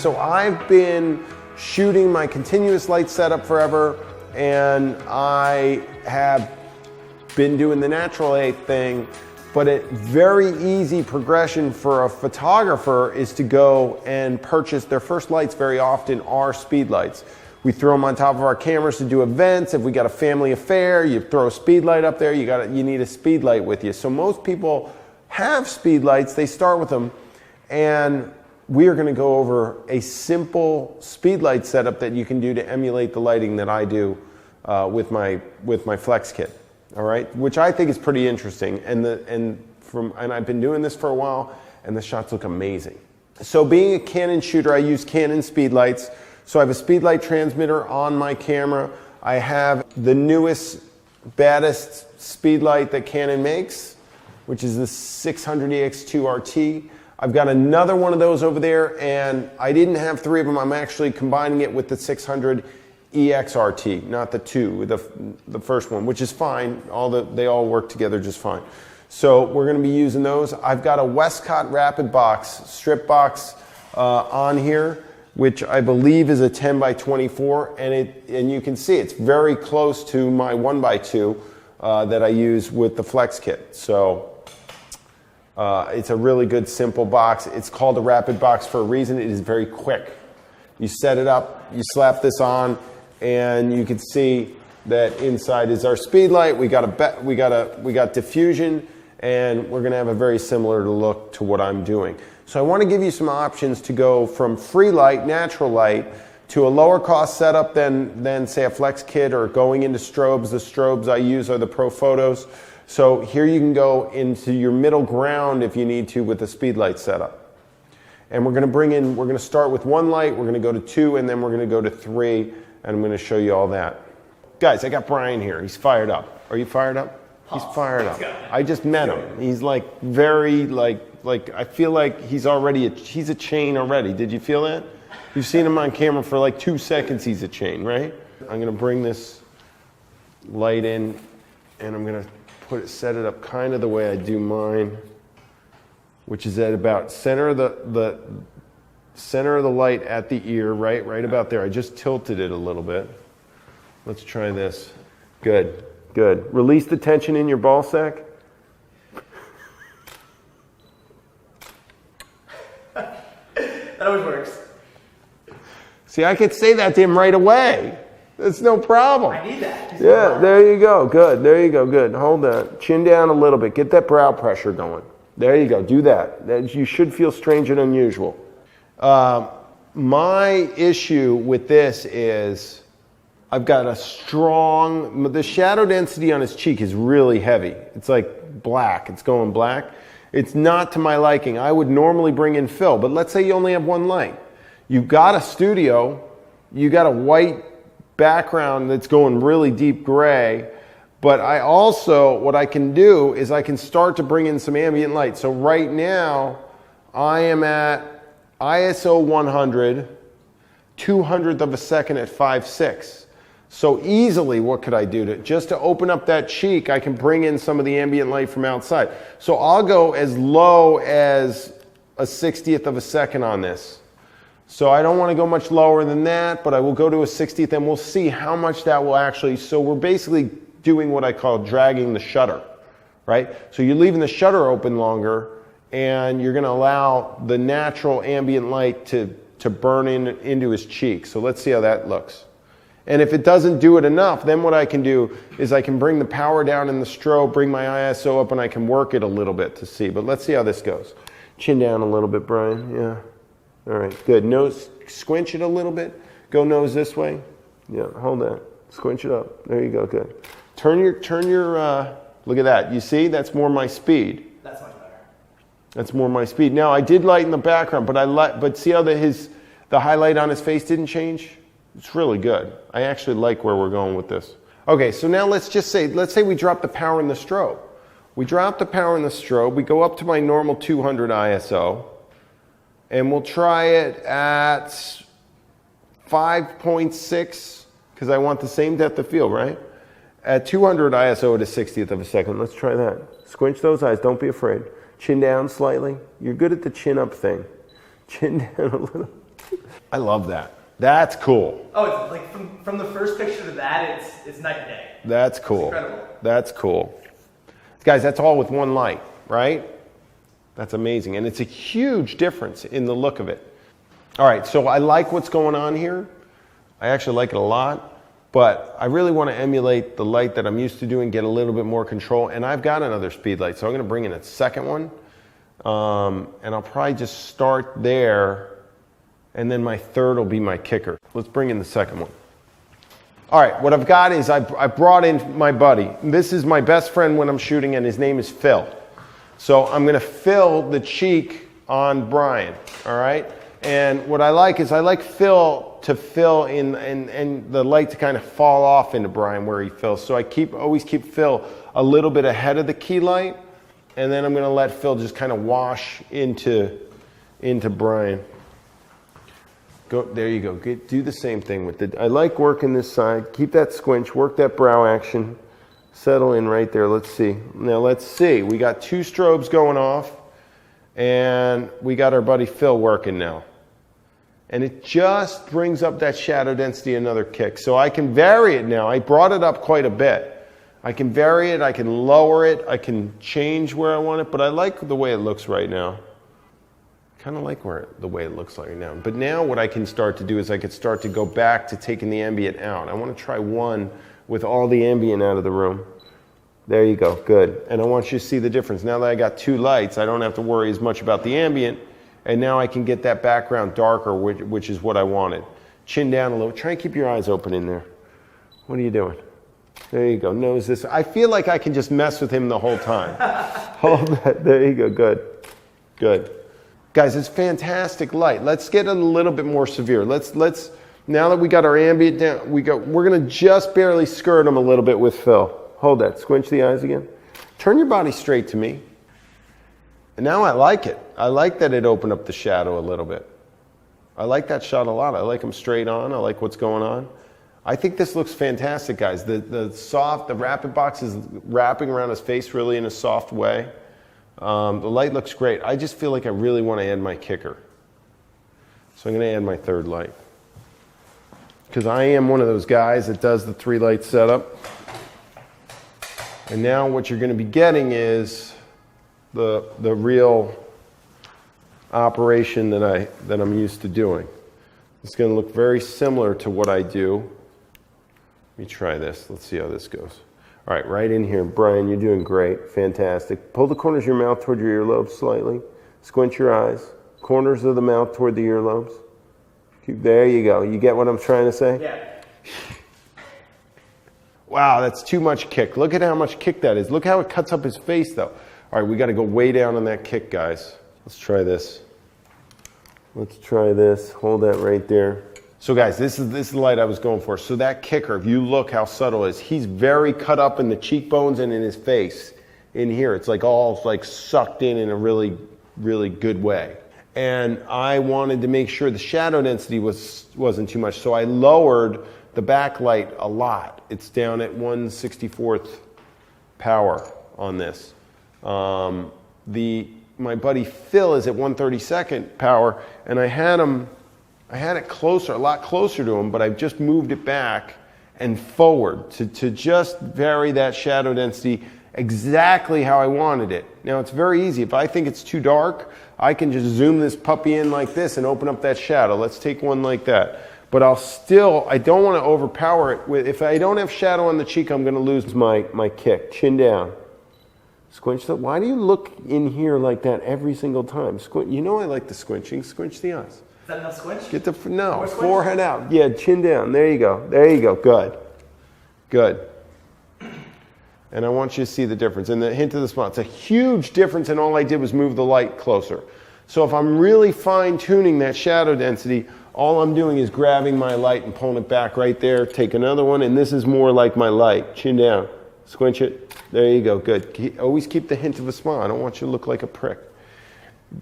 So I've been shooting my continuous light setup forever, and I have been doing the natural light thing, but a very easy progression for a photographer is to go and purchase their first lights. Very often are speed lights. We throw them on top of our cameras to do events. If we got a family affair, you throw a speed light up there, you need a speed light with you. So most people have speed lights, they start with them, and we are gonna go over a simple speed light setup that you can do to emulate the lighting that I do with my Flex kit, all right? Which I think is pretty interesting, and I've been doing this for a while, and the shots look amazing. So being a Canon shooter, I use Canon speed lights. So I have a speed light transmitter on my camera. I have the newest, baddest speed light that Canon makes, which is the 600EX2 RT. I've got another one of those over there, and I didn't have three of them. I'm actually combining it with the 600EX RT, not the two, the first one, which is fine. They all work together just fine. So we're gonna be using those. I've got a Westcott Rapid Box, strip box on here, which I believe is a 10 by 24, and you can see it's very close to my 1x2 that I use with the Flex kit. So it's a really good simple box. It's called a Rapid Box for a reason. It is very quick. You set it up, you slap this on, and you can see that inside is our speed light. We got diffusion, and we're gonna have a very similar look to what I'm doing. So I want to give you some options to go from free light, natural light, to a lower cost setup than say a Flex kit, or going into strobes. The strobes I use are the Pro Photos. So here you can go into your middle ground if you need to with the speed light setup. And we're going to start with one light, we're going to go to two, and then we're going to go to three, and I'm going to show you all that. Guys, I got Brian here. He's fired up. Are you fired up? He's fired up. I just met him. He's like very like I feel like he's a chain already. Did you feel that? You've seen him on camera for like 2 seconds, he's a chain, right? I'm gonna bring this light in, and I'm gonna set it up kind of the way I do mine, which is at about center of the light at the ear, right about there. I just tilted it a little bit. Let's try this. Good. Release the tension in your ball sack. That always works. See, I could say that to him right away. That's no problem. I need that. Yeah, there you go. Good. There you go. Good. Hold that. Chin down a little bit. Get that brow pressure going. There you go. Do that. You should feel strange and unusual. My issue with this is I've got the shadow density on his cheek is really heavy. It's like black. It's going black. It's not to my liking. I would normally bring in fill, but let's say you only have one light. You've got a studio, you got a white background that's going really deep gray, but what I can do is I can start to bring in some ambient light. So right now, I am at ISO 100, 200th of a second at 5.6. So easily, what could I do just to open up that cheek? I can bring in some of the ambient light from outside. So I'll go as low as a 60th of a second on this. So I don't want to go much lower than that, but I will go to a 60th, and we'll see how much that will actually. So we're basically doing what I call dragging the shutter, right? So you're leaving the shutter open longer, and you're going to allow the natural ambient light to burn into his cheek. So let's see how that looks. And if it doesn't do it enough, then what I can do is I can bring the power down in the strobe, bring my ISO up, and I can work it a little bit to see. But let's see how this goes. Chin down a little bit, Brian. Yeah. All right, good. Nose, squinch it a little bit. Go nose this way. Yeah, hold that. Squinch it up. There you go, good. Turn your, look at that. You see, that's more my speed. That's much better. That's more my speed. Now, I did lighten the background, but see how the highlight on his face didn't change? It's really good. I actually like where we're going with this. Okay, so now let's say we drop the power in the strobe. We drop the power in the strobe. We go up to my normal 200 ISO. And we'll try it at 5.6, because I want the same depth of field, right? At 200 ISO at a 60th of a second. Let's try that. Squinch those eyes. Don't be afraid. Chin down slightly. You're good at the chin up thing. Chin down a little. I love that. That's cool. Oh, it's like from the first picture to that, it's night and day. That's cool. It's incredible. That's cool. Guys, that's all with one light, right? That's amazing. And it's a huge difference in the look of it. All right, so I like what's going on here. I actually like it a lot, but I really want to emulate the light that I'm used to doing, get a little bit more control. And I've got another speed light, so I'm going to bring in a second one. And I'll probably just start there, and then my third will be my kicker. Let's bring in the second one. All right, what I've got is I brought in my buddy. This is my best friend when I'm shooting, and his name is Phil. So I'm going to fill the cheek on Brian, all right? And what I like is I like Phil to fill in and the light to kind of fall off into Brian where he fills. So I always keep Phil a little bit ahead of the key light, and then I'm going to let Phil just kind of wash into Brian. Go, there you go. Do the same thing with it. I like working this side. Keep that squinch. Work that brow action. Settle in right there. Let's see. Now let's see. We got 2 strobes going off, and we got our buddy Phil working now. And it just brings up that shadow density another kick. So I can vary it now. I brought it up quite a bit. I can vary it. I can lower it. I can change where I want it. But I like the way it looks right now. Kind of like the way it looks like now. But now what I can start to do is I could start to go back to taking the ambient out. I want to try one with all the ambient out of the room. There you go. Good. And I want you to see the difference. Now that I got 2 lights, I don't have to worry as much about the ambient. And now I can get that background darker, which is what I wanted. Chin down a little. Try and keep your eyes open in there. What are you doing? There you go. Nose this. I feel like I can just mess with him the whole time. Hold that. There you go. Good. Good. Guys, it's fantastic light. Let's get a little bit more severe. Let's now that we got our ambient down, we're going to just barely skirt him a little bit with Phil. Hold that. Squinch the eyes again. Turn your body straight to me. And now I like it. I like that it opened up the shadow a little bit. I like that shot a lot. I like him straight on. I like what's going on. I think this looks fantastic, guys. The rapid box is wrapping around his face really in a soft way. The light looks great. I just feel like I really want to add my kicker. So I'm going to add my third light. Because I am one of those guys that does the 3 light setup. And now what you're going to be getting is the real operation that I'm used to doing. It's going to look very similar to what I do. Let me try this. Let's see how this goes. All right, right in here. Brian, you're doing great. Fantastic. Pull the corners of your mouth toward your earlobes slightly. Squint your eyes. Corners of the mouth toward the earlobes. There you go. You get what I'm trying to say? Yeah. Wow, that's too much kick. Look at how much kick that is. Look how it cuts up his face, though. All right, we got to go way down on that kick, guys. Let's try this. Let's try this. Hold that right there. So, guys, this is the light I was going for. So that kicker, if you look how subtle it is, he's very cut up in the cheekbones and in his face. In here, it's like all like sucked in a really, really good way. And I wanted to make sure the shadow density wasn't too much, so I lowered the backlight a lot. It's down at 1/64th power on this. My buddy Phil is at 1/32nd power, and I had it closer, a lot closer to him, but I've just moved it back and forward to just vary that shadow density exactly how I wanted it. Now it's very easy. If I think it's too dark, I can just zoom this puppy in like this and open up that shadow. Let's take one like that. But I don't want to overpower it. If I don't have shadow on the cheek, I'm going to lose my kick. Chin down. Squinch the. Why do you look in here like that every single time? You know I like the squinching. Squinch the eyes. Is that enough squinch? Get the no forehead out. Yeah, chin down. There you go. There you go. Good. Good. And I want you to see the difference. And the hint of the spot. It's a huge difference, and all I did was move the light closer. So if I'm really fine-tuning that shadow density, all I'm doing is grabbing my light and pulling it back right there. Take another one, and this is more like my light. Chin down. Squinch it. There you go. Good. Always keep the hint of a smile. I don't want you to look like a prick.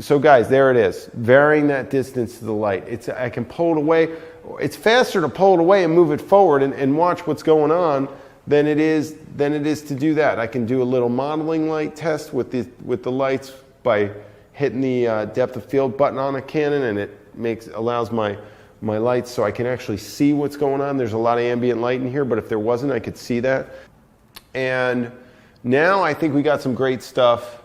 So guys, there it is. Varying that distance to the light. I can pull it away. It's faster to pull it away and move it forward and watch what's going on than it is to do that. I can do a little modeling light test with the lights by hitting the depth of field button on a Canon, and it allows my lights so I can actually see what's going on. There's a lot of ambient light in here, but if there wasn't, I could see that. And now I think we got some great stuff,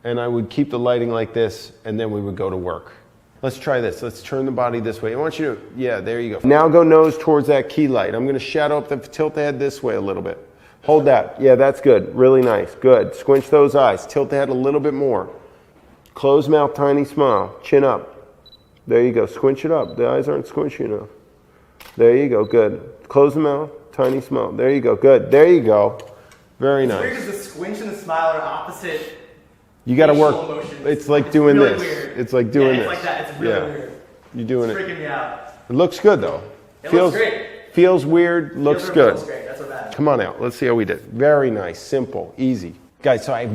and I would keep the lighting like this, and then we would go to work. Let's try this. Let's turn the body this way. I want you to, yeah, there you go. Now go nose towards that key light. I'm gonna shadow up tilt the head this way a little bit. Hold that. Yeah, that's good. Really nice. Good. Squinch those eyes. Tilt the head a little bit more. Closed mouth, tiny smile. Chin up. There you go. Squinch it up. The eyes aren't squinchy enough. There you go. Good. Close the mouth, tiny smile. There you go. Good. There you go. Very nice. It's weird because the squinch and the smile are opposite. You got to work. Emotions. It's like doing really this. Weird. It's like doing it's this. Like that. It's really weird. You're doing it's it. Freaking me out. It looks good though. It looks great. Feels weird. Looks good. Feels great. That's what matters. Come on out. Let's see how we did. Very nice. Simple. Easy. Guys, so I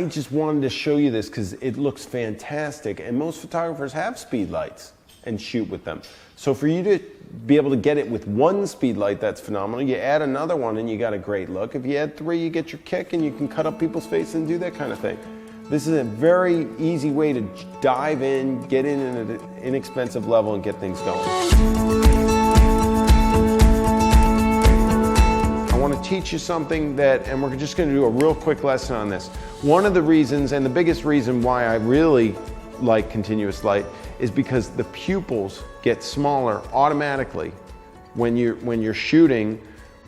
just wanted to show you this because it looks fantastic, and most photographers have speed lights and shoot with them. So for you to be able to get it with one speed light, that's phenomenal. You add another one and you got a great look. If you add three, you get your kick and you can cut up people's face and do that kind of thing. This is a very easy way to dive in, get in at an inexpensive level and get things going. I want to teach you something and we're just going to do a real quick lesson on this. One of the reasons, and the biggest reason why I really like continuous light, is because the pupils get smaller automatically when you're shooting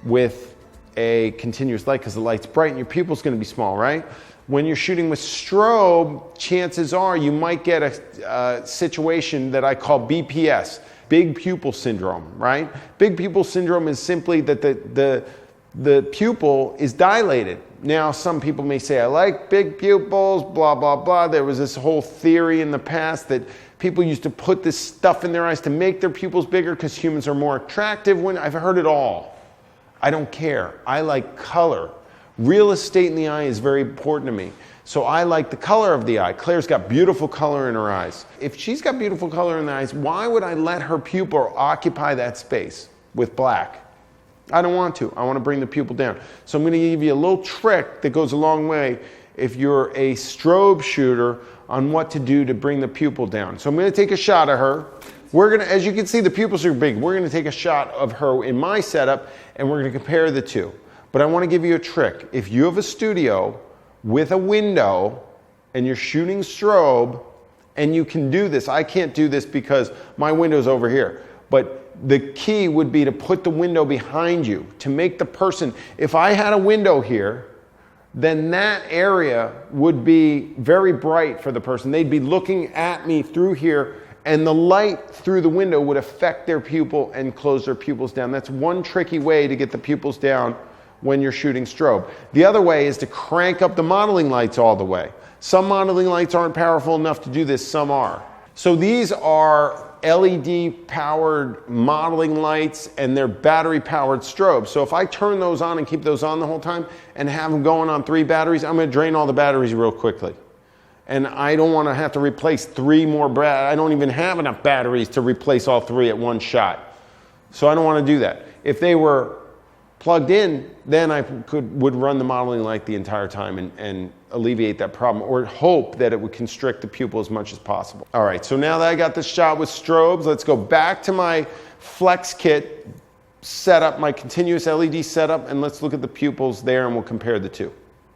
with a continuous light, because the light's bright and your pupil's going to be small, right? When you're shooting with strobe, chances are you might get a situation that I call BPS, big pupil syndrome, right? Big pupil syndrome is simply that the pupil is dilated. Now, some people may say, I like big pupils, blah, blah, blah. There was this whole theory in the past that people used to put this stuff in their eyes to make their pupils bigger because humans are more attractive. I've heard it all. I don't care. I like color. Real estate in the eye is very important to me. So I like the color of the eye. Claire's got beautiful color in her eyes. If she's got beautiful color in the eyes, why would I let her pupil occupy that space with black? I don't want to. I want to bring the pupil down. So I'm going to give you a little trick that goes a long way if you're a strobe shooter on what to do to bring the pupil down. So I'm going to take a shot of her. We're going to, as you can see, the pupils are big. We're going to take a shot of her in my setup and we're going to compare the two. But I want to give you a trick. If you have a studio with a window and you're shooting strobe, and you can do this, I can't do this because my window's over here, but the key would be to put the window behind you to make the person, if I had a window here, then that area would be very bright for the person. They'd be looking at me through here, and the light through the window would affect their pupil and close their pupils down. That's one tricky way to get the pupils down when you're shooting strobe. The other way is to crank up the modeling lights all the way. Some modeling lights aren't powerful enough to do this, some are. So these are LED powered modeling lights and they're battery powered strobes. So if I turn those on and keep those on the whole time and have them going on 3 batteries, I'm gonna drain all the batteries real quickly. And I don't wanna have to replace 3 more, I don't even have enough batteries to replace all 3 at one shot. So I don't wanna do that. If they were plugged in, then I would run the modeling light the entire time and alleviate that problem, or hope that it would constrict the pupil as much as possible. All right, so now that I got the shot with strobes, let's go back to my Flex kit setup, my continuous LED setup, and let's look at the pupils there and we'll compare the two.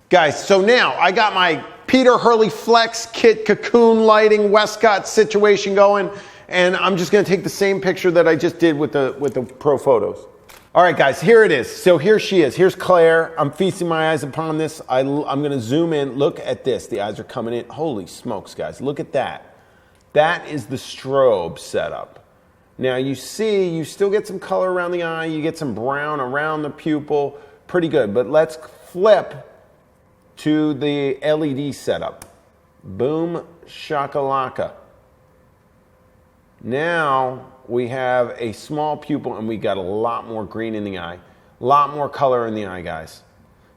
Guys, so now I got my Peter Hurley Flex kit cocoon lighting Westcott situation going, and I'm just gonna take the same picture that I just did with the Pro Photos. All right, guys, here it is. So here she is. Here's Claire. I'm feasting my eyes upon this. I'm going to zoom in. Look at this. The eyes are coming in. Holy smokes, guys. Look at that. That is the strobe setup. Now, you see, you still get some color around the eye. You get some brown around the pupil. Pretty good. But let's flip to the LED setup. Boom, shakalaka. Now we have a small pupil and we got a lot more green in the eye, a lot more color in the eye, guys.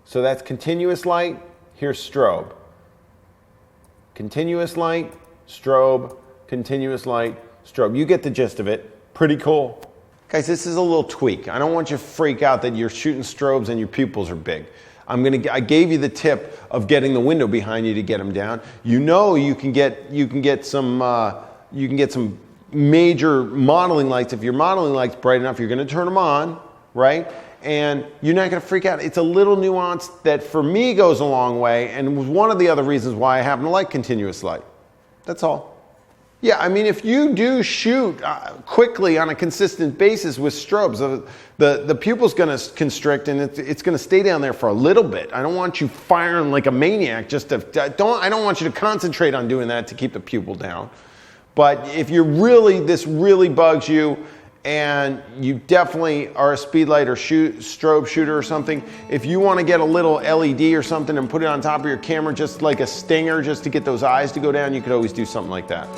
So that's continuous light, here's strobe. Continuous light, strobe, continuous light, strobe. You get the gist of it. Pretty cool. Guys, this is a little tweak. I don't want you to freak out that you're shooting strobes and your pupils are big. I gave you the tip of getting the window behind you to get them down. You know you can get some major modeling lights, if your modeling light's bright enough, you're gonna turn them on, right? And you're not gonna freak out. It's a little nuance that for me goes a long way, and was one of the other reasons why I happen to like continuous light. That's all. Yeah, I mean, if you do shoot quickly on a consistent basis with strobes, the pupil's going to constrict and it's going to stay down there for a little bit. I don't want you firing like a maniac. I don't want you to concentrate on doing that to keep the pupil down. But if this really bugs you, and you definitely are a speedlight or strobe shooter or something, if you want to get a little LED or something and put it on top of your camera, just like a stinger, just to get those eyes to go down, you could always do something like that.